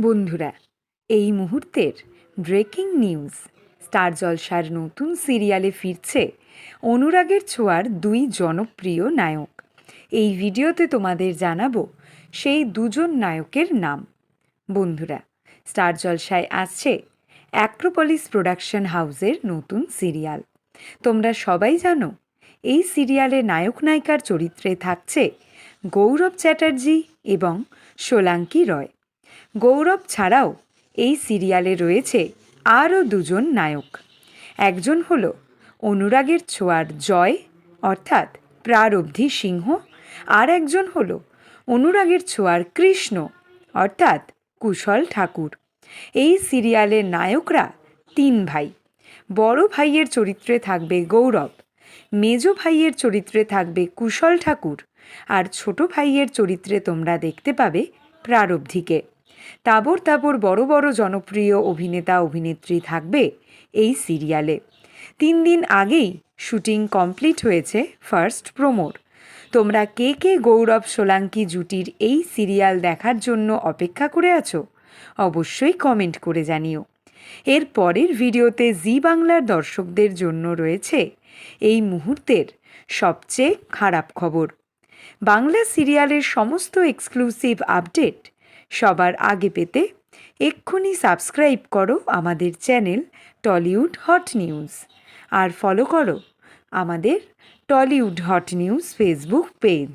বন্ধুরা, এই মুহূর্তের ব্রেকিং নিউজ। স্টার জলসার নতুন সিরিয়ালে ফিরছে অনুরাগের ছোঁয়ার দুই জনপ্রিয় নায়ক। এই ভিডিওতে তোমাদের জানাবো সেই দুজন নায়কের নাম। বন্ধুরা, স্টার জলসায় আসছে অ্যাক্রোপলিস প্রোডাকশন হাউসের নতুন সিরিয়াল। তোমরা সবাই জানো এই সিরিয়ালে নায়ক নায়িকার চরিত্রে থাকছে গৌরব চ্যাটার্জি এবং সোলাঙ্কি রয়। গৌরব ছাড়াও এই সিরিয়ালে রয়েছে আরও দুজন নায়ক। একজন হল অনুরাগের ছোঁয়ার জয় অর্থাৎ প্রারব্ধি সিংহ, আর একজন হল অনুরাগের ছোঁয়ার কৃষ্ণ অর্থাৎ কুশল ঠাকুর। এই সিরিয়ালের নায়করা তিন ভাই। বড় ভাইয়ের চরিত্রে থাকবে গৌরব, মেজ ভাইয়ের চরিত্রে থাকবে কুশল ঠাকুর, আর ছোট ভাইয়ের চরিত্রে তোমরা দেখতে পাবে প্রারব্ধিকে। তাবর তাবর বড় বড় জনপ্রিয় অভিনেতা অভিনেত্রী থাকবে এই সিরিয়ালে। 3 দিন আগেই শুটিং কমপ্লিট হয়েছে ফার্স্ট প্রোমোর। তোমরা কে কে গৌরব সোলাঙ্কি জুটির এই সিরিয়াল দেখার জন্য অপেক্ষা করে আছো অবশ্যই কমেন্ট করে জানিও। এর পরের ভিডিওতে জি বাংলার দর্শকদের জন্য রয়েছে এই মুহূর্তের সবচেয়ে খারাপ খবর। বাংলা সিরিয়ালের সমস্ত এক্সক্লুসিভ আপডেট সবার আগে পেতে এক্ষুনি সাবস্ক্রাইব করো আমাদের চ্যানেল টলিউড হট নিউজ, আর ফলো করো আমাদের Tollywood hot news Facebook page.